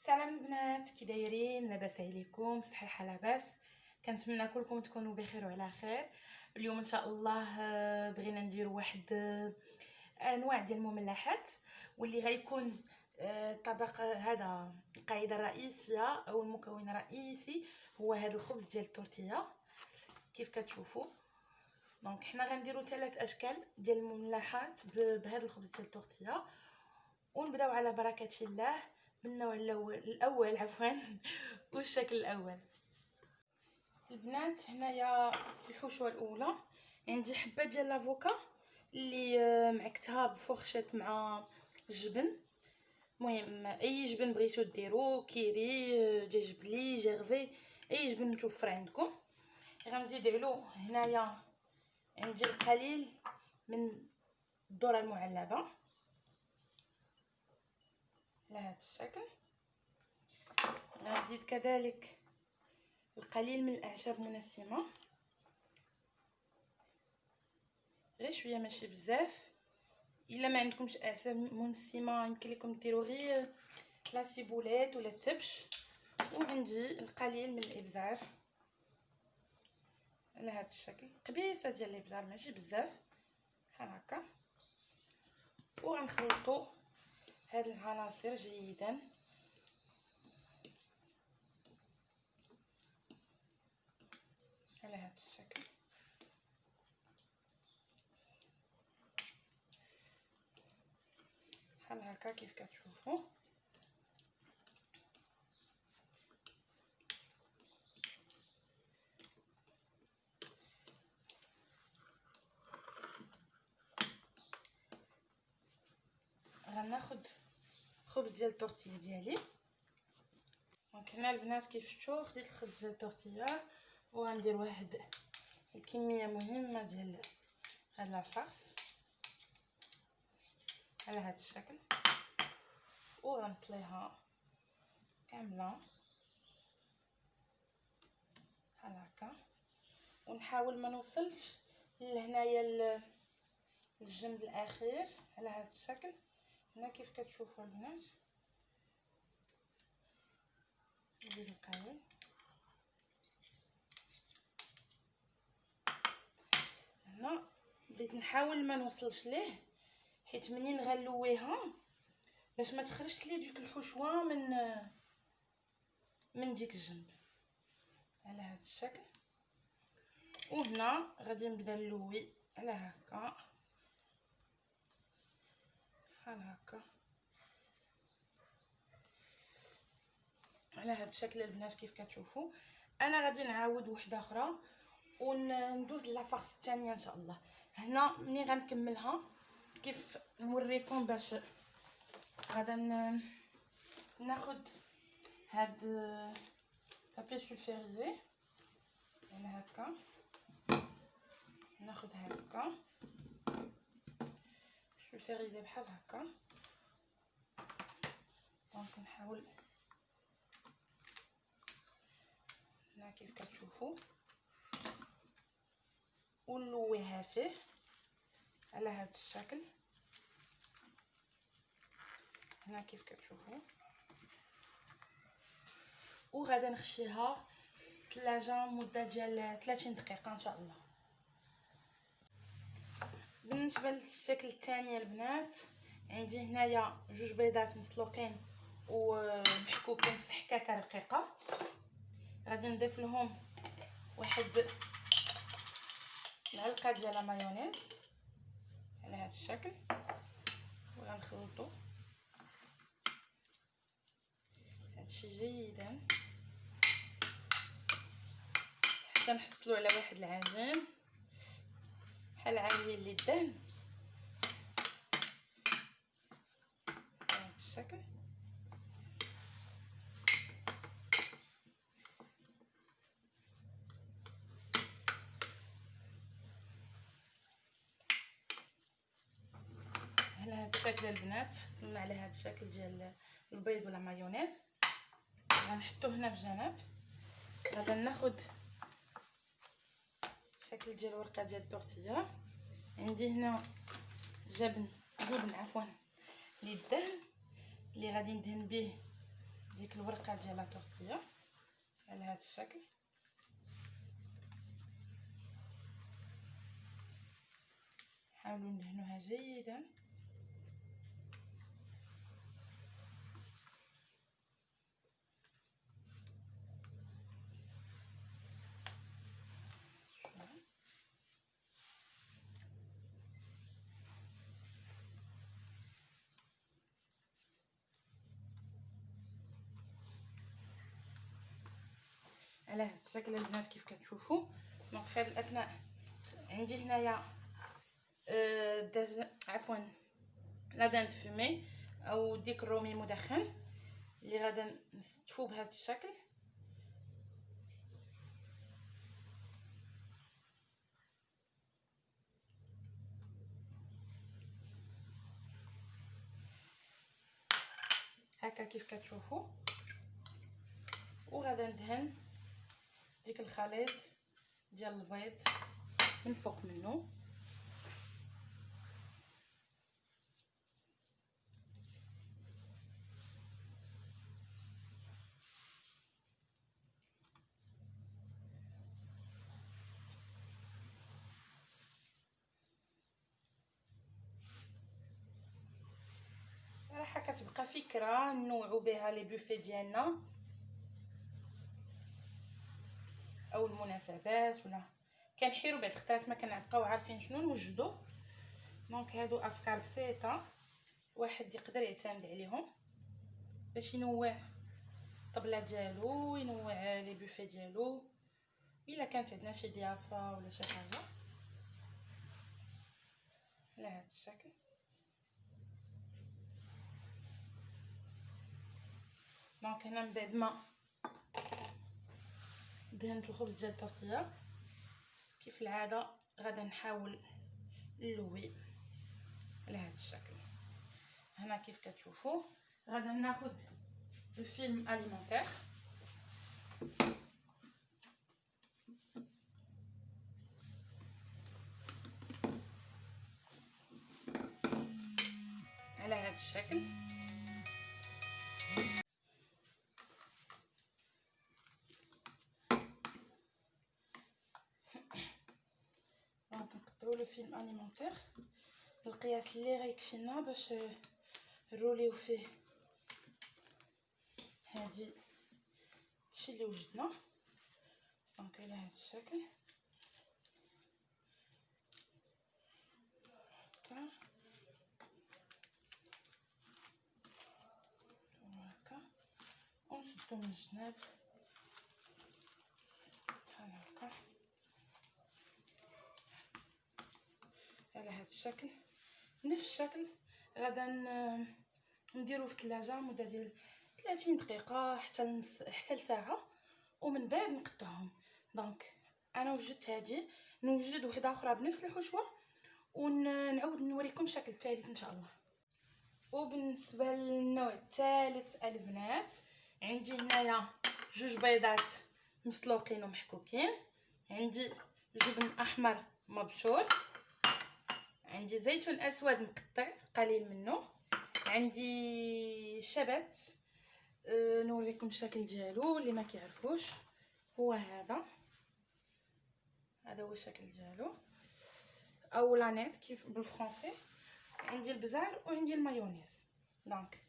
سلام البنات، كي دايرين؟ لاباس عليكم؟ صحيحه لاباس؟ كنتمنى كلكم تكونوا بخير وعلى خير. اليوم ان شاء الله بغينا نديروا واحد انواع ديال المملحات، واللي غيكون طبق هذا القاعده الرئيسيه او المكون الرئيسي هو هذا الخبز ديال التورتيه كيف كتشوفوا. دونك حنا غنديروا 3 اشكال ديال المملحات بهذا الخبز ديال التورتيه، ونبداو على بركه الله بالنوع الاول عفوا والشكل الاول. البنات هنايا في الحشوه الاولى عندي حبه ديال لافوكا اللي معكتها بفرشات مع الجبن. المهم اي جبن بغيتو ديرو، كيري، دجاج بلي، جيرفي، اي جبن متوفر عندكم. غنزيد علو هنايا عندي القليل من الذره المعلبه على هذا الشكل. غنزيد كذلك القليل من الاعشاب المنسمه، غير شويه ماشي بزاف. الا ما عندكمش اعشاب منسمه يمكن لكم ديروا غير لا سيبولات ولا التبش. وعندي القليل من الابزار على هذا الشكل، قبيصه ديال الابزار ماشي بزاف، بحال هكا. وغنخلطوا هاد العناصر جيدا على هذا الشكل. بحال هكا كيف كتشوفوا. غناخد خبز ديال التورتيه ديالي. دونك هنا البنات كيف شفتوا خديت الخبز ديال التورتيه وغندير واحد الكميه مهمه ديال هاد لاصوص على هذا الشكل، وغنطليها كامله بحال هكا. ونحاول ما نوصلش لهنايا الجنب الاخير على هذا الشكل. هنا كيف كتشوفوا البنات ندير القليل. هنا بديت نحاول ما نوصلش ليه، حيت منين غنلويها باش ما تخرجش لي ديك الحشوه من ديك الجنب على هذا الشكل. وهنا غادي نبدا نلوي على هكا بحال هكا على هذا الشكل البنات كيف كتشوفوا. انا غادي نعاود وحده اخرى وندوز لافاس الثانيه ان شاء الله. هنا ملي غنكملها كيف نوريكم، باش غادا ناخد هاد بابي سولفيريزي على هكا، ناخد هكا سولفيريزي بحال هكا. دونك نحاول هنا كيف كتشوفوا ونلويها فيه على هذا الشكل. هنا كيف كتشوفوا. وغادا نخشيها في الثلاجه مده ديال 30 دقيقه ان شاء الله. بالنسبه للشكل الثاني البنات عندي هنايا 2 بيضات مسلوقين ومحكوكين في حكاكه رقيقه. غادي نضيف لهم واحد معلقه ديال مايونيز على هذا الشكل، وغنخلطوا هادشي جيدا حتى نحصلوا على واحد العجين بحال عجين اللي دهن على هذا الشكل. على هذا الشكل البنات حصلنا على هذا الشكل ديال البيض ولا مايونيز. غنحطوه هنا في جنب. غادا ناخد شكل ديال ورقه ديال التورتيه. عندي هنا جبن عفوا للدهن اللي غادي ندهن به ديك الورقه ديال لا تورتيه على هذا الشكل. حاولوا ندهنوها جيدا. على هذا الشكل البنات كيف كتشوفوا. دونك في هذا الاثناء عندي هنايا عفوا لا دانت فومي او ديك الرومي مدخن اللي غادا نستفو بهذا الشكل. هكا كيف كتشوفوا. وغادا ندهن ديك الخليط ديال البيض من فوق منه. راح كتبقى فكره نوعوا بها لي بوفي ديالنا او المناسبات، ولا كنحيروا بعض الخطرات ما كنبقاو عارفين شنو نوجدوا. دونك هادو افكار بسيطه واحد يقدر يعتمد عليهم باش ينوع الطبله ديالو، ينوع لي بوفي ديالو الا كانت عندنا شي ضيافه ولا شي حاجه على هذا الشكل. دونك هنا من بعد ما دهنت الخبز ديال التورتيه كيف العاده غادا نحاول نلوي على هذا الشكل. هنا كيف كتشوفوا غادا ناخذ الفيلم اليمونتير على هذا الشكل. دونك نقطعوا لو فيلم اليمونتير القياس اللي غيكفينا باش نروليو فيه هادي الشيء اللي وجدنا. دونك على هذا الشكل هكا وهكا ونسدو من الجناب بحال هكا على هذا الشكل. نفس الشكل غادا نديرو في الثلاجه مده ديال 30 دقيقه حتى لساعه ومن بعد نقطعهم. دونك انا وجدت هذه، نوجد وحده اخرى بنفس الحشوه ونعاود نوريكم الشكل الثالث ان شاء الله. وبالنسبه للنوع الثالث البنات عندي هنايا جوج بيضات مسلوقين ومحكوكين، عندي جبن احمر مبشور، عندي زيتون اسود مقطع قليل منه، عندي شبت نوريكم الشكل ديالو اللي ما كيعرفوش هو هذا هو الشكل ديالو او لانيت كيف بالفرنسي. عندي البزار وعندي المايونيز. دونك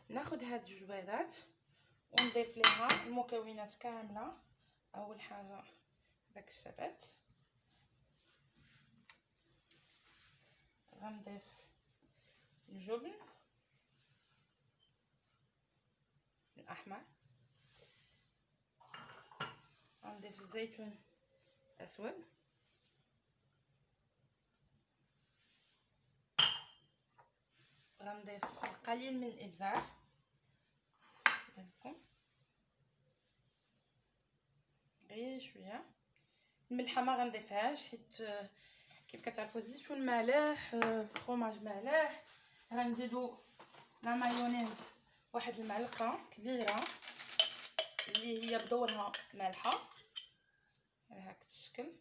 ناخذ هاد جوج بيضات ونضيف ليها المكونات كامله. اول حاجه داك الشبت، غنضيف الجبن الاحمر، غنضيف الزيتون الاسود، غنضيف القليل من الابزار كيبان لكم غير شويه. الملحه ما غنضيفهاش حيت كيف كتعرفوا الزيتون مالح، الفرماج مالح. غنزيدو لا مايونيز واحد المعلقه كبيره اللي هي بدورها مالحه على هكا الشكل.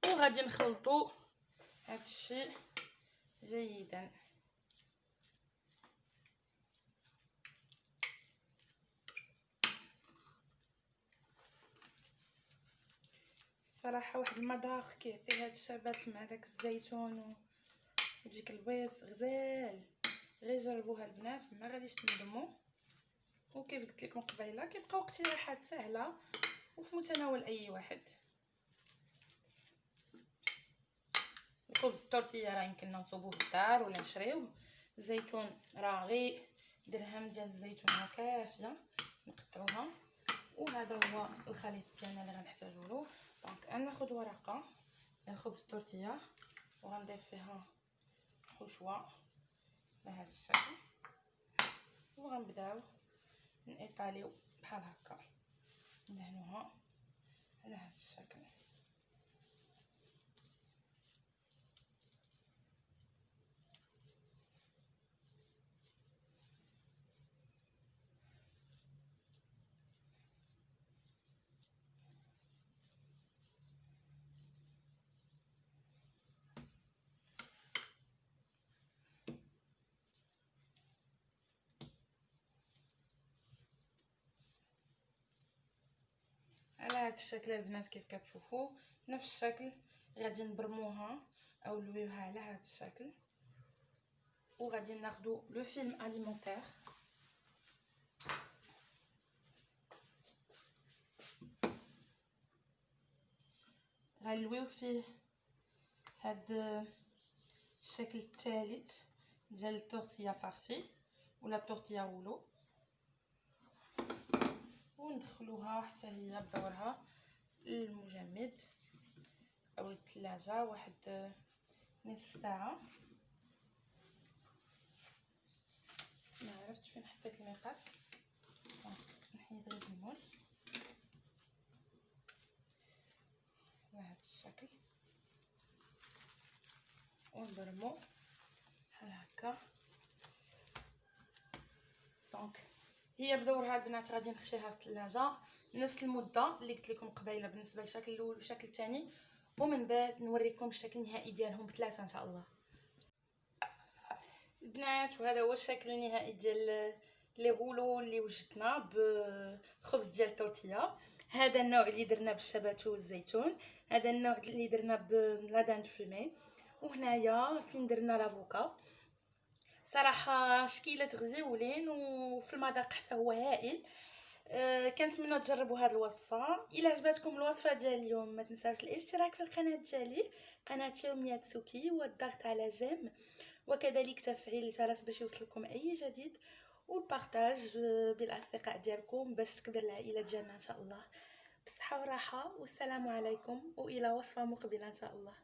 وغادي نخلطوا هذا الشيء جيدا. صراحه واحد المذاق كيعطي هاد الشربات مع داك الزيتون ويجيك البيض غزال. غير جربوها البنات ما غاديش تندموا. وكيف قلت لكم قبيله كيبقاو اقتراحات سهله وفي متناول اي واحد. الخبز التورتيه راه يمكن نصوبوه في الدار ولا نشريوه. الزيتون راه غير درهم ديال الزيتون كافيه نقطعوها. وهذا هو الخليط ديالنا اللي غنحتاجو له. دونك انا ناخذ ورقه ديال الخبز التورتيه وغنضيف فيها حشوه بهذا الشكل وغنبداو نيطاليو بحال هكا ندهنوها على هذا الشكل. على هذا الشكل البنات كيف كتشوفوا نفس الشكل غادي نبرموها او نلويوها على هذا الشكل. وغادي ناخذوا لو فيلم اليمونتير غنلويو فيه هاد الشكل الثالث ديال التورتيه فارسي ولا التورتيه غولو وندخلوها حتى هي بدورها للمجمد او الثلاجه واحد نصف ساعه. ما عرفتش فين حطيت المقص. نحيد غير الموس بهذا الشكل ونبرمو بحال هكا. دونك هي بدورها البنات غادي نخشيها في الثلاجه نفس المده اللي قلت لكم قبيله بالنسبه للشكل الاول والشكل الثاني. ومن بعد نوريكم الشكل النهائي ديالهم بثلاثه ان شاء الله البنات. وهذا هو الشكل النهائي ديال لي غولو اللي وجدنا بخبز ديال التورتيه. هذا النوع اللي درنا بالشباتو والزيتون. هذا النوع اللي درنا بلادان فومي. وهنايا فين درنا لافوكا. صراحه شكيله غزيولين وفي المذاق حتى هو هائل. كنتمنى تجربوا هذه الوصفه. الا عجبتكم الوصفه ديال اليوم ما تنساوش الاشتراك في القناه ديالي قناه يوميات سوكي والضغط على جيم وكذلك تفعيل الجرس باش يوصلكم اي جديد والبارطاج بالاصدقاء ديالكم باش تكبر العائله ديالنا ان شاء الله. بصحه وراحه والسلام عليكم والى وصفه مقبله ان شاء الله.